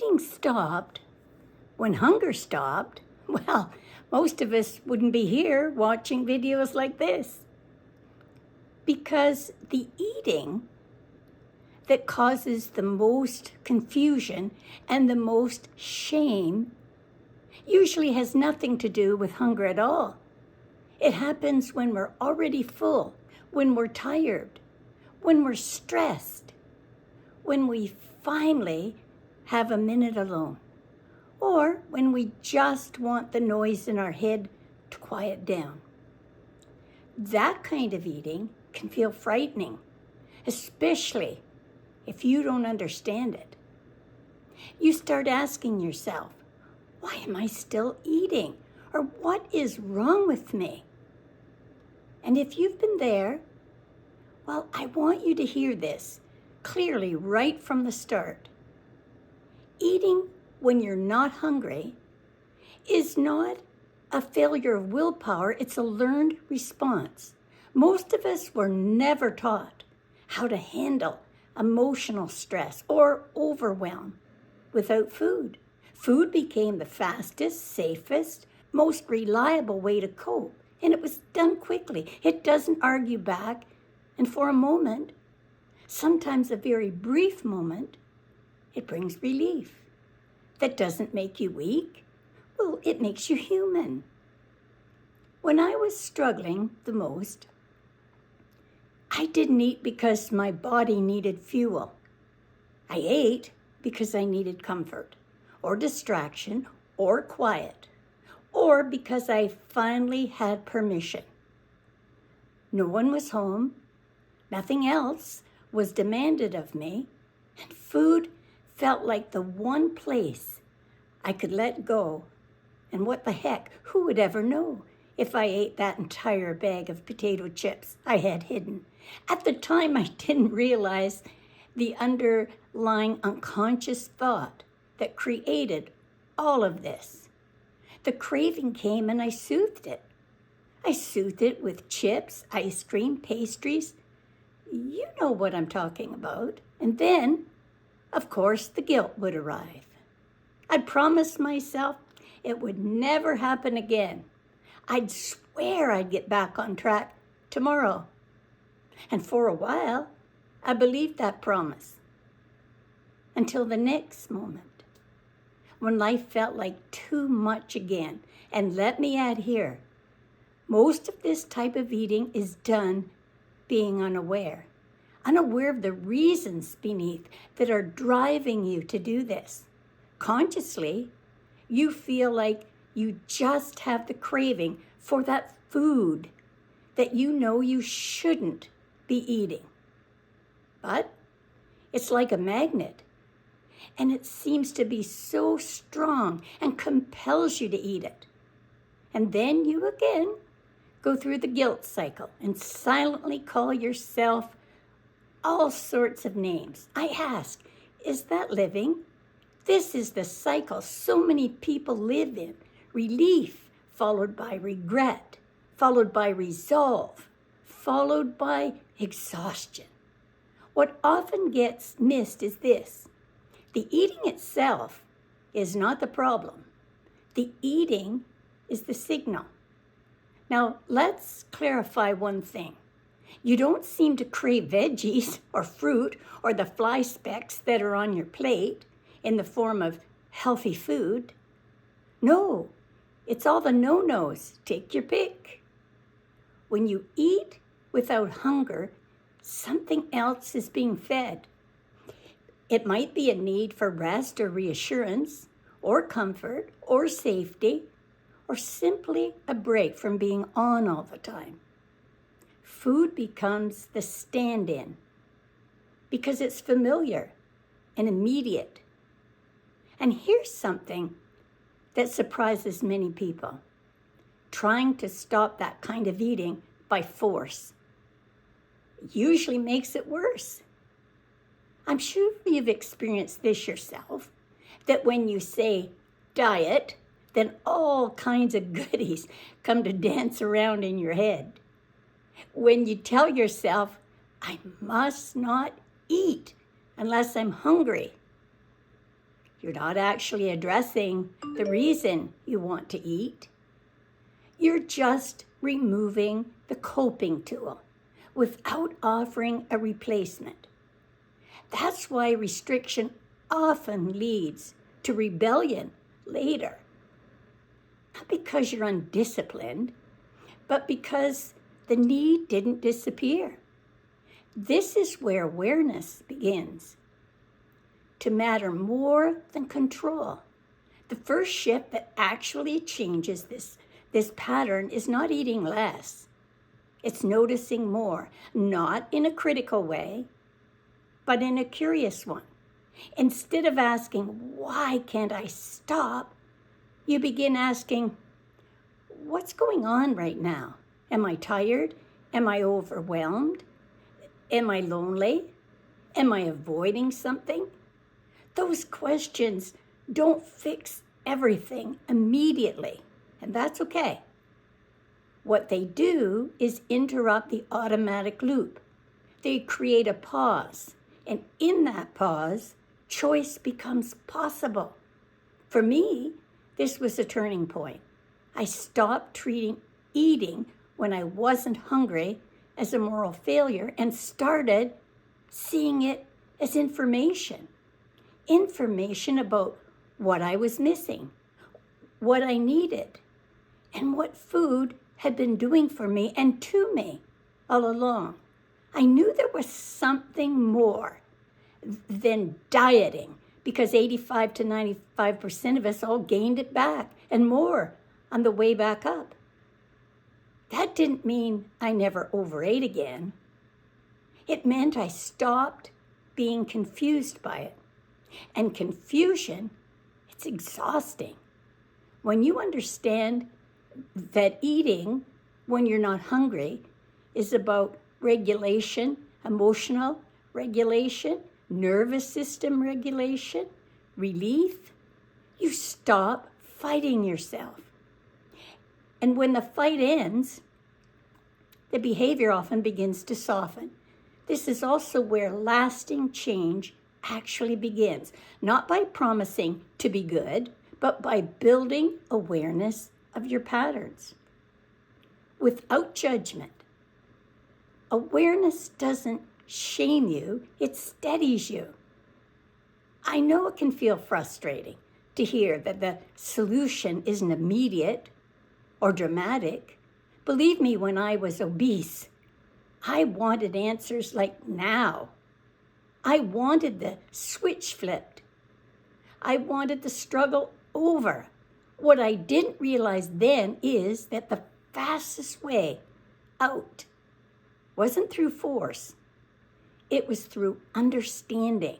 eating stopped, when hunger stopped, well, most of us wouldn't be here watching videos like this. Because the eating that causes the most confusion and the most shame usually has nothing to do with hunger at all. It happens when we're already full, when we're tired, when we're stressed, when we finally have a minute alone, or when we just want the noise in our head to quiet down. That kind of eating can feel frightening, especially if you don't understand it. You start asking yourself, why am I still eating? Or what is wrong with me? And if you've been there, well, I want you to hear this clearly right from the start. Eating when you're not hungry is not a failure of willpower, it's a learned response. Most of us were never taught how to handle emotional stress or overwhelm without food. Food became the fastest, safest, most reliable way to cope, and it was done quickly. It doesn't argue back, and for a moment, sometimes a very brief moment, it brings relief. That doesn't make you weak. Well, it makes you human. When I was struggling the most, I didn't eat because my body needed fuel. I ate because I needed comfort, or distraction, or quiet, or because I finally had permission. No one was home, nothing else was demanded of me, and food felt like the one place I could let go. And what the heck, who would ever know if I ate that entire bag of potato chips I had hidden? At the time, I didn't realize the underlying unconscious thought that created all of this. The craving came and I soothed it. I soothed it with chips, ice cream, pastries. You know what I'm talking about. And then, of course, the guilt would arrive. I'd promised myself it would never happen again. I'd swear I'd get back on track tomorrow. And for a while, I believed that promise. Until the next moment, when life felt like too much again. And let me add here, most of this type of eating is done being unaware of the reasons beneath that are driving you to do this. Consciously, you feel like you just have the craving for that food that you know you shouldn't be eating. But it's like a magnet, and it seems to be so strong and compels you to eat it. And then you again go through the guilt cycle and silently call yourself all sorts of names. I ask, is that living? This is the cycle so many people live in. Relief followed by regret, followed by resolve, followed by exhaustion. What often gets missed is this. The eating itself is not the problem. The eating is the signal. Now, let's clarify one thing. You don't seem to crave veggies or fruit or the fly specks that are on your plate in the form of healthy food. No, it's all the no-nos. Take your pick. When you eat without hunger, something else is being fed. It might be a need for rest or reassurance, or comfort, or safety, or simply a break from being on all the time. Food becomes the stand-in because it's familiar and immediate. And here's something that surprises many people. Trying to stop that kind of eating by force usually makes it worse. I'm sure you've experienced this yourself, that when you say diet, then all kinds of goodies come to dance around in your head. When you tell yourself, I must not eat unless I'm hungry, You're not actually addressing the reason you want to eat. You're just removing the coping tool without offering a replacement. That's why restriction often leads to rebellion later. Not because you're undisciplined, but because the need didn't disappear. This is where awareness begins to matter more than control. The first shift that actually changes this pattern is not eating less. It's noticing more, not in a critical way, but in a curious one. Instead of asking, why can't I stop? You begin asking, what's going on right now? Am I tired? Am I overwhelmed? Am I lonely? Am I avoiding something? Those questions don't fix everything immediately, and that's okay. What they do is interrupt the automatic loop. They create a pause, and in that pause, choice becomes possible. For me, this was a turning point. I stopped treating eating when I wasn't hungry as a moral failure and started seeing it as information. Information about what I was missing, what I needed, and what food had been doing for me and to me all along. I knew there was something more than dieting because 85 to 95% of us all gained it back and more on the way back up. That didn't mean I never overate again. It meant I stopped being confused by it. And confusion, it's exhausting. When you understand that eating when you're not hungry is about regulation, emotional regulation, nervous system regulation, relief, you stop fighting yourself. And when the fight ends, the behavior often begins to soften. This is also where lasting change actually begins, not by promising to be good, but by building awareness of your patterns without judgment. Awareness doesn't shame you, it steadies you. I know it can feel frustrating to hear that the solution isn't immediate or dramatic. Believe me, when I was obese, I wanted answers like now. I wanted the switch flipped. I wanted the struggle over. What I didn't realize then is that the fastest way out wasn't through force. It was through understanding.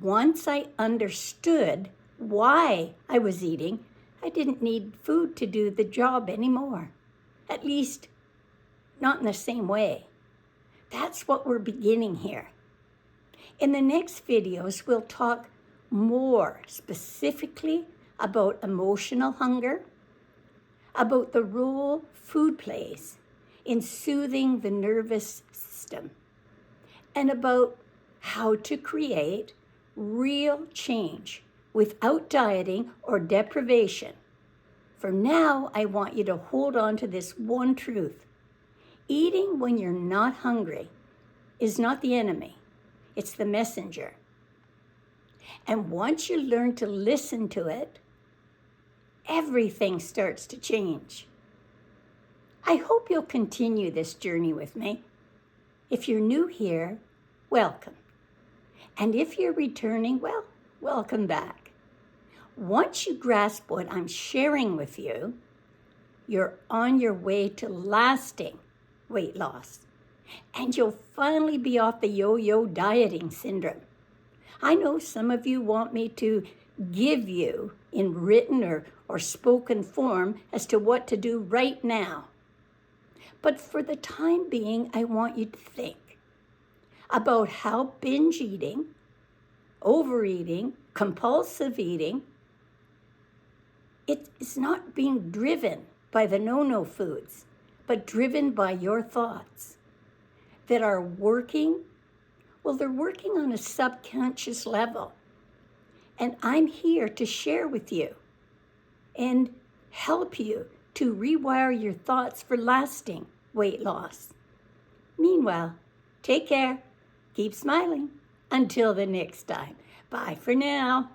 Once I understood why I was eating, I didn't need food to do the job anymore. At least, not in the same way. That's what we're beginning here. In the next videos, we'll talk more specifically about emotional hunger, about the role food plays in soothing the nervous system, and about how to create real change without dieting or deprivation. For now, I want you to hold on to this one truth. Eating when you're not hungry is not the enemy. It's the messenger. And once you learn to listen to it, everything starts to change. I hope you'll continue this journey with me. If you're new here, welcome. And if you're returning, well, welcome back. Once you grasp what I'm sharing with you, you're on your way to lasting weight loss. And you'll finally be off the yo-yo dieting syndrome. I know some of you want me to give you in written or spoken form as to what to do right now. But for the time being, I want you to think about how binge eating, overeating, compulsive eating, it is not being driven by the no-no foods, but driven by your thoughts that are working. Well, they're working on a subconscious level. And I'm here to share with you and help you to rewire your thoughts for lasting weight loss. Meanwhile, take care, keep smiling. Until the next time. Bye for now.